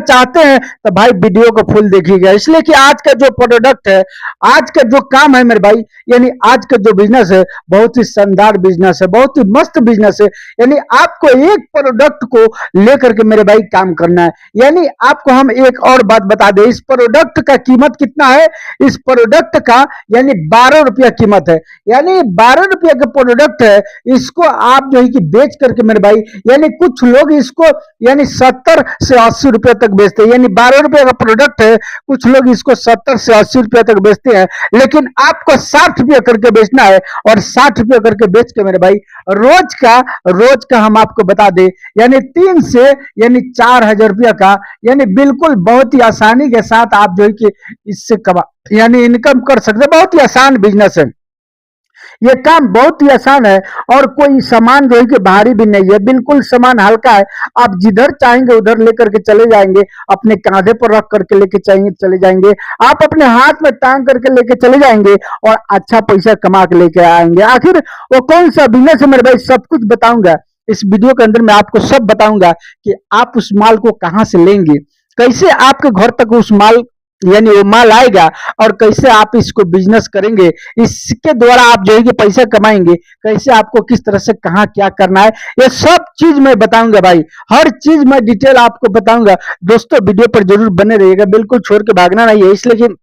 चाहते हैं तो भाई वीडियो को फुल देखिएगा, इसलिए कि आज का जो प्रोडक्ट है, आज का जो काम है मेरे भाई, यानी आज का जो बिजनेस है बहुत ही शानदार बिजनेस है, बहुत ही मस्त बिजनेस है। यानी आपको एक प्रोडक्ट को लेकर के मेरे भाई काम करना है। यानी आपको हम एक और बात बता दें, इस प्रोडक्ट का कीमत कितना है, इस प्रोडक्ट का यानी 12 रुपया कीमत है। यानी 12 रुपया का प्रोडक्ट है, इसको आप जो है कि बेच करके मेरे भाई, यानी कुछ लोग इसको यानी 70 से 80 रुपया तक बेचते हैं। यानी 12 रुपया का प्रोडक्ट है, कुछ लोग इसको 70 से 80 रुपया तक बेचते हैं, लेकिन आपको 60 रुपया करके बेचना है। और 60 रुपया करके बेच के मेरे भाई रोज का हम आपको बता दें, यानी 3 से यानी 4,000 रुपया का, यानी बिल्कुल बहुत ही आसानी के साथ आप जो है कि इससे कमा यानी इनकम कर सकते हैं। बहुत ही आसान बिजनेस है, ये काम बहुत ही आसान है, और कोई सामान जो है कि भारी भी नहीं है, बिल्कुल सामान हल्का है। आप जिधर चाहेंगे उधर लेकर के चले जाएंगे, अपने कांधे पर रख करके लेके चले जाएंगे, आप अपने हाथ में टांग करके लेके चले जाएंगे और अच्छा पैसा कमा के लेके आएंगे। आखिर वो कौन सा बिजनेस है मेरे भाई, सब कुछ बताऊंगा इस वीडियो के अंदर। मैं आपको सब बताऊंगा कि आप उस माल को कहां से लेंगे, कैसे आपके घर तक उस माल यानी वो माल आएगा, और कैसे आप इसको बिजनेस करेंगे, इसके द्वारा आप जो है कि पैसा कमाएंगे, कैसे आपको किस तरह से कहाँ क्या करना है, ये सब चीज मैं बताऊंगा भाई। हर चीज मैं डिटेल आपको बताऊंगा। दोस्तों वीडियो पर जरूर बने रहिएगा, बिल्कुल छोड़ के भागना नहीं है। इसलिए कि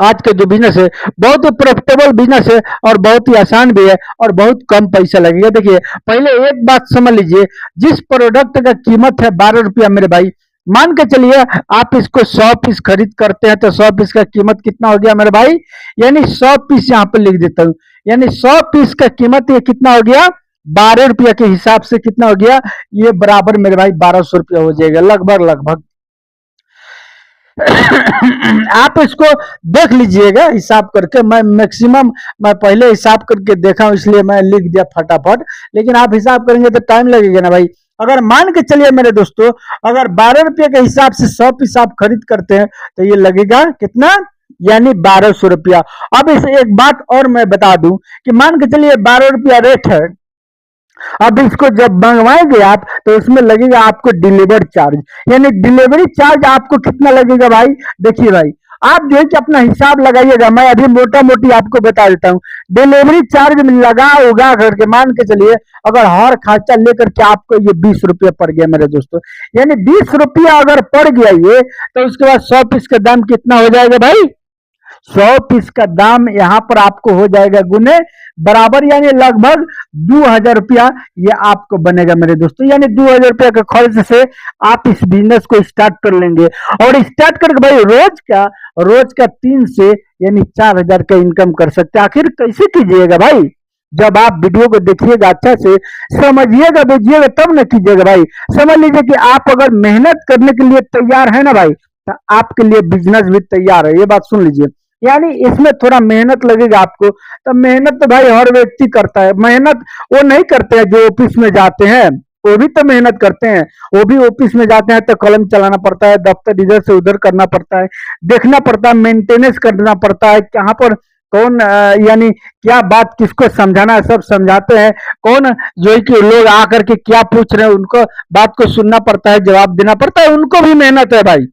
आज का जो बिजनेस है बहुत ही प्रॉफिटेबल बिजनेस है, और बहुत ही आसान भी है, और बहुत कम पैसा लगेगा। देखिए पहले एक बात समझ लीजिए, जिस प्रोडक्ट का कीमत है 12 रुपया मेरे भाई, मान के चलिए आप इसको 100 पीस खरीद करते हैं तो 100 पीस का कीमत कितना हो गया मेरे भाई, यानी 100 पीस यहाँ पे लिख देता हूं, यानी 100 पीस का कीमत ये कितना हो गया, 12 रुपया के हिसाब से कितना हो गया, ये बराबर मेरे भाई 1200 रुपया हो जाएगा लगभग। आप इसको देख लीजिएगा हिसाब करके, मैं मैक्सिमम मैं पहले हिसाब करके देखा हूं, इसलिए मैं लिख दिया फटाफट, लेकिन आप हिसाब करेंगे तो टाइम लगेगा ना भाई। अगर मान के चलिए मेरे दोस्तों, अगर 12 रुपये के हिसाब से 100 पीस आप खरीद करते हैं तो ये लगेगा कितना, यानी 1200 रुपया। अब इस एक बात और मैं बता दूं कि मान के चलिए 12 रुपया रेट है, अब इसको जब मंगवाएंगे आप तो उसमें लगेगा आपको डिलीवरी चार्ज, यानी डिलीवरी चार्ज आपको कितना लगेगा भाई। देखिए भाई आप जो है कि अपना हिसाब लगाइएगा, मैं अभी मोटा मोटी आपको बता देता हूँ। डिलीवरी चार्ज लगा उगा करके मान के चलिए, अगर हर खर्चा लेकर के आपको ये 20 रुपया पड़ गया मेरे दोस्तों, यानी 20 रुपया अगर पड़ गया ये, तो उसके बाद 100 पीस का दाम कितना हो जाएगा भाई, 100 पीस का दाम यहां पर आपको हो जाएगा गुने बराबर, यानी लगभग 2000 रुपया ये आपको बनेगा मेरे दोस्तों। यानी 2000 रुपया के खर्च से आप इस बिजनेस को स्टार्ट कर लेंगे, और स्टार्ट करके भाई रोज का 3 से यानी 4000 का इनकम कर सकते हैं। आखिर कैसे कीजिएगा भाई, जब आप वीडियो को देखिएगा, अच्छा से समझिएगा बुझिएगा तब न कीजिएगा भाई। समझ लीजिए कि आप अगर मेहनत करने के लिए तैयार है ना भाई, तो आपके लिए बिजनेस भी तैयार है, ये बात सुन लीजिए। यानी इसमें थोड़ा मेहनत लगेगा आपको, तो मेहनत तो भाई हर व्यक्ति करता है। मेहनत वो नहीं करते हैं जो ऑफिस में जाते हैं, वो भी तो मेहनत करते हैं, वो भी ऑफिस में जाते हैं तो कलम चलाना पड़ता है, दफ्तर इधर से उधर करना पड़ता है, देखना पड़ता है, मेंटेनेंस करना पड़ता है, कहाँ पर कौन यानी क्या बात किसको समझाना है सब समझाते हैं, कौन जो है कि लोग आकर के क्या पूछ रहे हैं उनको बात को सुनना पड़ता है, जवाब देना पड़ता है, उनको भी मेहनत है भाई।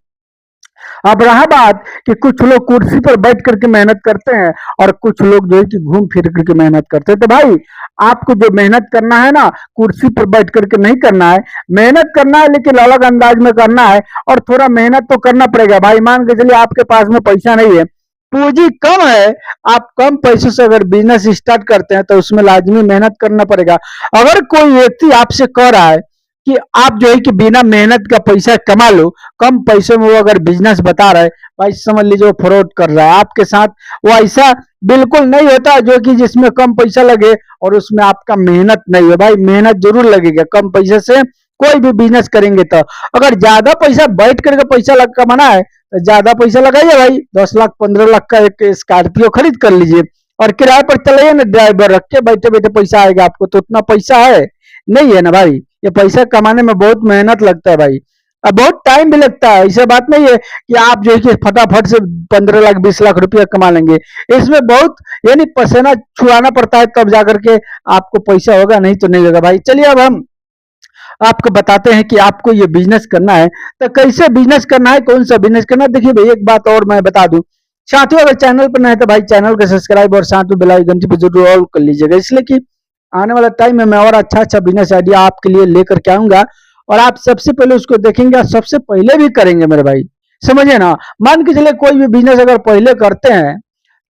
अब रहा बात कि कुछ लोग कुर्सी पर बैठ करके मेहनत करते हैं, और कुछ लोग जो है कि घूम फिर करके मेहनत करते हैं। तो भाई आपको जो मेहनत करना है ना, कुर्सी पर बैठ करके नहीं करना है, मेहनत करना है लेकिन अलग अंदाज में करना है, और थोड़ा मेहनत तो करना पड़ेगा भाई। मान के चलिए आपके पास में पैसा नहीं है, पूंजी कम है, आप कम पैसे से अगर बिजनेस स्टार्ट करते हैं तो उसमें लाजमी मेहनत करना पड़ेगा। अगर कोई व्यक्ति आपसे कह रहा है कि आप जो है कि बिना मेहनत का पैसा कमा लो, कम पैसे में वो अगर बिजनेस बता रहा है, भाई समझ लीजिए वो फ्रॉड कर रहा है आपके साथ। वो ऐसा बिल्कुल नहीं होता जो कि जिसमें कम पैसा लगे और उसमें आपका मेहनत नहीं है। भाई मेहनत जरूर लगेगा, कम पैसे से कोई भी बिजनेस करेंगे तो। अगर ज्यादा पैसा बैठ करके पैसा लग कमाना है तो ज्यादा पैसा लगाइए भाई, 10 लाख 15 लाख का एक स्कॉर्पियो खरीद कर लीजिए, और किराए पर चलाइए ना, ड्राइवर रख के बैठे बैठे पैसा आएगा आपको। तो उतना पैसा है नहीं है ना भाई, ये पैसा कमाने में बहुत मेहनत लगता है भाई, अब बहुत टाइम भी लगता है। ऐसा बात नहीं है कि आप जो है कि फटाफट से 15 लाख 20 लाख रुपया कमा लेंगे, इसमें बहुत यानी पसीना छुड़ाना पड़ता है, तब जाकर के आपको पैसा होगा, नहीं तो नहीं होगा भाई। चलिए अब हम आपको बताते हैं कि आपको ये बिजनेस करना है तो कैसे बिजनेस करना है, कौन सा बिजनेस करना है। देखिए भाई एक बात और मैं बता दूं, साथियों अगर चैनल पर नए तो भाई चैनल को सब्सक्राइब और साथ में बेल आइकन पे जरूर ऑल कर लीजिएगा, इसलिए कि आने वाला टाइम में मैं और अच्छा अच्छा बिजनेस आइडिया आपके लिए लेकर के आऊंगा और आप सबसे पहले उसको देखेंगे और सबसे पहले भी करेंगे मेरे भाई, समझे ना। मान के चलिए कोई भी बिजनेस अगर पहले करते हैं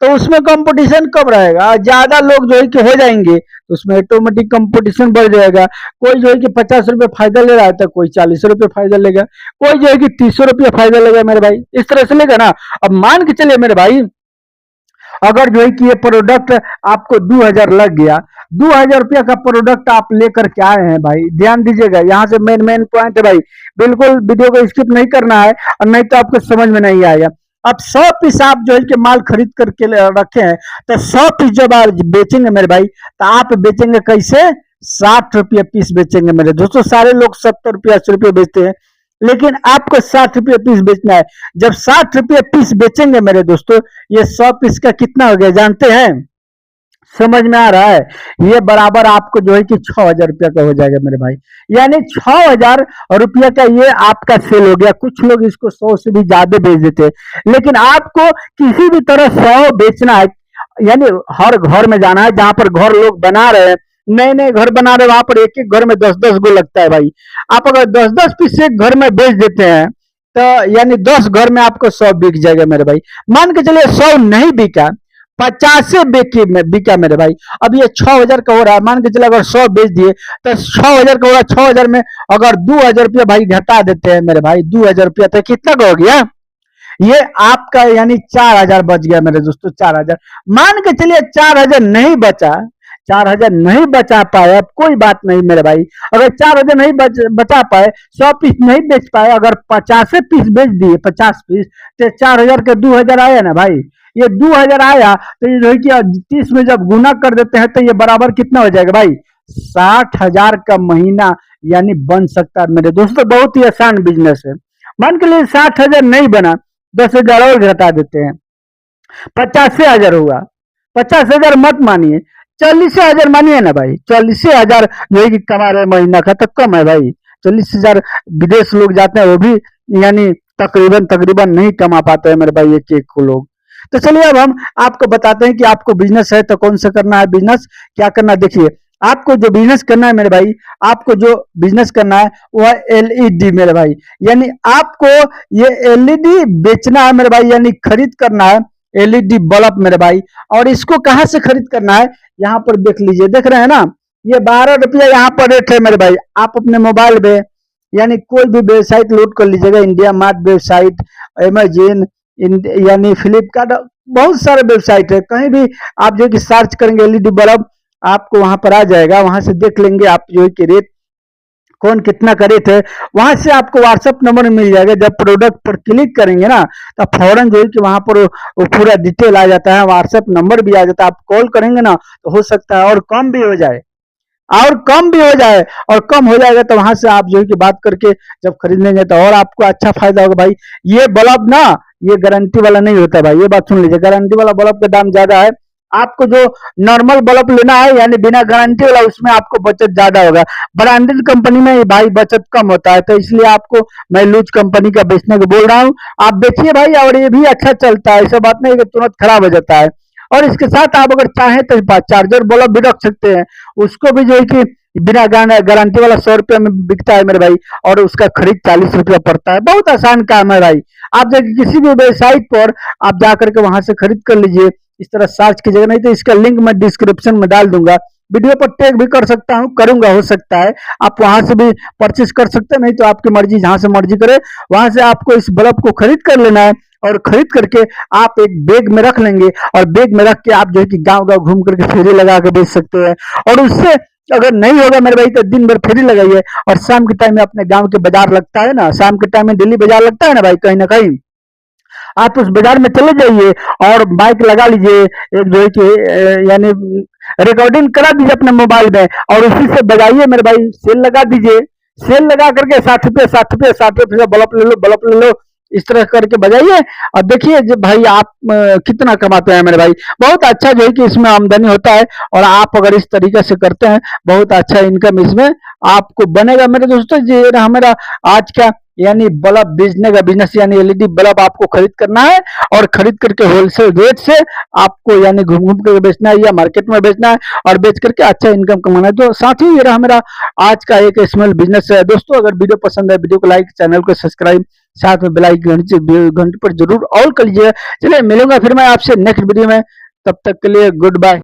तो उसमें कंपटीशन कम रहेगा, ज्यादा लोग जो है कि हो जाएंगे तो उसमें ऑटोमेटिक कंपटीशन बढ़ जाएगा। कोई जो है कि 50 रुपये फायदा ले रहा है तो कोई 40 रुपये फायदा लेगा, कोई जो है कि 300 रुपये फायदा लेगा मेरे भाई, इस तरह से लेगा ना। अब मान के चलिए मेरे भाई अगर जो है कि ये प्रोडक्ट आपको 2000 लग गया, 2000 रुपया का प्रोडक्ट आप लेकर के आए हैं भाई, ध्यान दीजिएगा यहाँ से मेन मेन पॉइंट है भाई, बिल्कुल वीडियो को स्किप नहीं करना है और नहीं तो आपको समझ में नहीं आएगा। अब 100 पीस आप जो है कि माल खरीद करके रखे हैं तो 100 पीस जब आप बेचेंगे मेरे भाई तो आप बेचेंगे कैसे, 60 रुपये पीस बेचेंगे मेरे दोस्तों। सारे लोग 70 रुपये 80 रुपये बेचते हैं लेकिन आपको 60 रुपये पीस बेचना है। जब 60 रुपये पीस बेचेंगे मेरे दोस्तों, ये 100 पीस का कितना हो गया जानते हैं, समझ में आ रहा है, ये बराबर आपको जो है कि 6000 रुपया का हो जाएगा मेरे भाई, यानी 6000 रुपया का ये आपका सेल हो गया। कुछ लोग इसको 100 से भी ज्यादा बेच देते हैं लेकिन आपको किसी भी तरह 100 बेचना है, यानी हर घर में जाना है जहां पर घर लोग बना रहे हैं, नए नए घर बना रहे हैं वहां पर एक एक घर में 10 10 गो लगता है भाई। आप अगर 10 10 पीस एक घर में बेच देते हैं तो यानी 10 घर में आपको 100 बिक जाएगा मेरे भाई। मान के चलिए 100 नहीं बिका, 50 बिकी में बिका मेरे भाई, अब ये 6000 का हो रहा है। मान के चलिए अगर 100 बेच दिए तो 6000 का हो रहा है, 6000 में अगर 2000 रुपया भाई घटा देते हैं मेरे भाई, 2000 रुपया तो कितना का हो गया, ये आपका यानी 4000 बच गया मेरे दोस्तों। 4000 मान के चलिए 4000 नहीं बचा, 4000 नहीं बचा पाए, अब कोई बात नहीं मेरे भाई, अगर 4000 नहीं बचा पाए, 100 पीस नहीं बेच पाए, अगर 50 पीस बेच दिए, 50 पीस तो 4000 के 2000 आया ना भाई, ये 2000 आया तो ये जो है कि 30 में जब गुना कर देते हैं तो ये बराबर कितना हो जाएगा भाई, 60,000 का महीना यानी बन सकता है मेरे दोस्तों। बहुत ही आसान बिजनेस है। मान के लिए 60,000 नहीं बना, 10,000 और घटा देते हैं, 85,000 हुआ। 50,000 मत मानिए, 40,000 मानिए ना भाई, 40,000 जो है कि कमा रहे महीना का तो कम है भाई। 40,000 विदेश लोग जाते हैं वो भी यानी तकरीबन तकरीबन नहीं कमा पाते हैं मेरे भाई एक एक को लोग। तो चलिए अब हम आपको बताते हैं कि आपको बिजनेस है तो कौन सा करना है बिजनेस, क्या करना है। देखिए आपको जो बिजनेस करना है मेरे भाई, आपको जो बिजनेस करना है वह एलईडी मेरे भाई, यानी आपको ये एलईडी बेचना है मेरे भाई, यानी खरीद करना है एलईडी बल्ब मेरे भाई। और इसको कहां से खरीद करना है, यहाँ पर देख लीजिए, देख रहे हैं ना, ये 12 रुपया यहाँ पर रेट है मेरे भाई। आप अपने मोबाइल में यानी कोई भी वेबसाइट लोड कर लीजिएगा, इंडिया मार्ट वेबसाइट, अमेजन, यानी फ्लिपकार्ट, बहुत सारे वेबसाइट है, कहीं भी आप जो कि सर्च करेंगे एलईडी बल्ब आपको वहां पर आ जाएगा, वहां से देख लेंगे आप जो है कि रेट कौन कितना करे थे, वहां से आपको व्हाट्सएप नंबर मिल जाएगा। जब प्रोडक्ट पर क्लिक करेंगे ना तो फौरन जो है कि वहां पर वो पूरा डिटेल आ जाता है, व्हाट्सएप नंबर भी आ जाता है, आप कॉल करेंगे ना तो हो सकता है और कम भी हो जाए, और कम भी हो जाए, और कम हो जाएगा तो वहां से आप जो है कि बात करके जब खरीद लेंगे तो और आपको अच्छा फायदा होगा भाई। ये बल्ब ना ये गारंटी वाला नहीं होता भाई, ये बात सुन लीजिए, गारंटी वाला बल्ब का दाम ज्यादा है। आपको जो नॉर्मल बल्ब लेना है यानी बिना गारंटी वाला, उसमें आपको बचत ज्यादा होगा। ब्रांडेड कंपनी में भाई बचत कम होता है, तो इसलिए आपको मैं लूज कंपनी का बेचने को बोल रहा हूँ। आप बेचिए भाई, और ये भी अच्छा चलता है, ऐसा बात नहीं कि तुरंत खराब हो जाता है। और इसके साथ आप अगर चाहें तो चार्जर बल्ब भी रख सकते हैं, उसको भी जो है कि बिना गारंटी वाला 100 रुपये में बिकता है मेरे भाई, और उसका खरीद 40 रुपया पड़ता है। बहुत आसान काम है भाई, आप जाके किसी भी वेबसाइट पर आप जाकर के वहां से खरीद कर लीजिए, इस तरह सर्च कीजिएगा, नहीं तो इसका लिंक मैं डिस्क्रिप्शन में डाल दूंगा, वीडियो पर टैग भी कर सकता हूँ, करूंगा, हो सकता है आप वहां से भी परचेस कर सकते हैं, नहीं तो आपकी मर्जी, जहां से मर्जी करे वहां से आपको इस बल्ब को खरीद कर लेना है। और खरीद करके आप एक बैग में रख लेंगे, और बैग में रख के आप जो है कि गांव गांव घूम करके फेरी लगा के बेच सकते हैं। और उससे अगर नहीं होगा मेरे भाई तो दिन भर फेरी लगाइए, और शाम के टाइम में अपने गांव के बाजार लगता है ना, शाम के टाइम में दिल्ली बाजार लगता है ना भाई, कहीं ना कहीं आप उस बाजार में चले जाइए और बाइक लगा लीजिए, एक जो है कि यानी रिकॉर्डिंग करा दीजिए अपने मोबाइल में, और उसी से बजाइए मेरे भाई, सेल लगा दीजिए, सेल लगा करके 60 रुपये 60 रुपये 60 रुपये बल्ब ले लो, बल्ब ले लो, इस तरह करके बजाइए और देखिए जब भाई आप कितना कमाते हैं मेरे भाई। बहुत अच्छा जो है कि इसमें आमदनी होता है, और आप अगर इस तरीके से करते हैं बहुत अच्छा इनकम इसमें आपको बनेगा मेरे दोस्तों। ये रहा हमारा आज का यानी बल्ब बेचने का बिजनेस, यानी एलईडी बल्ब आपको खरीद करना है और खरीद करके होलसेल रेट से आपको यानी घूम घूम करके बेचना है या मार्केट में बेचना है और बेच करके अच्छा इनकम कमाना है। तो साथ ही ये रहा मेरा आज का एक स्मॉल बिजनेस है दोस्तों। अगर वीडियो पसंद है वीडियो को लाइक, चैनल को सब्सक्राइब, साथ में बेल आइकन घंटे पर जरूर ऑल कर लीजिए। चलिए मिलूंगा फिर मैं आपसे नेक्स्ट वीडियो में, तब तक के लिए गुड बाय।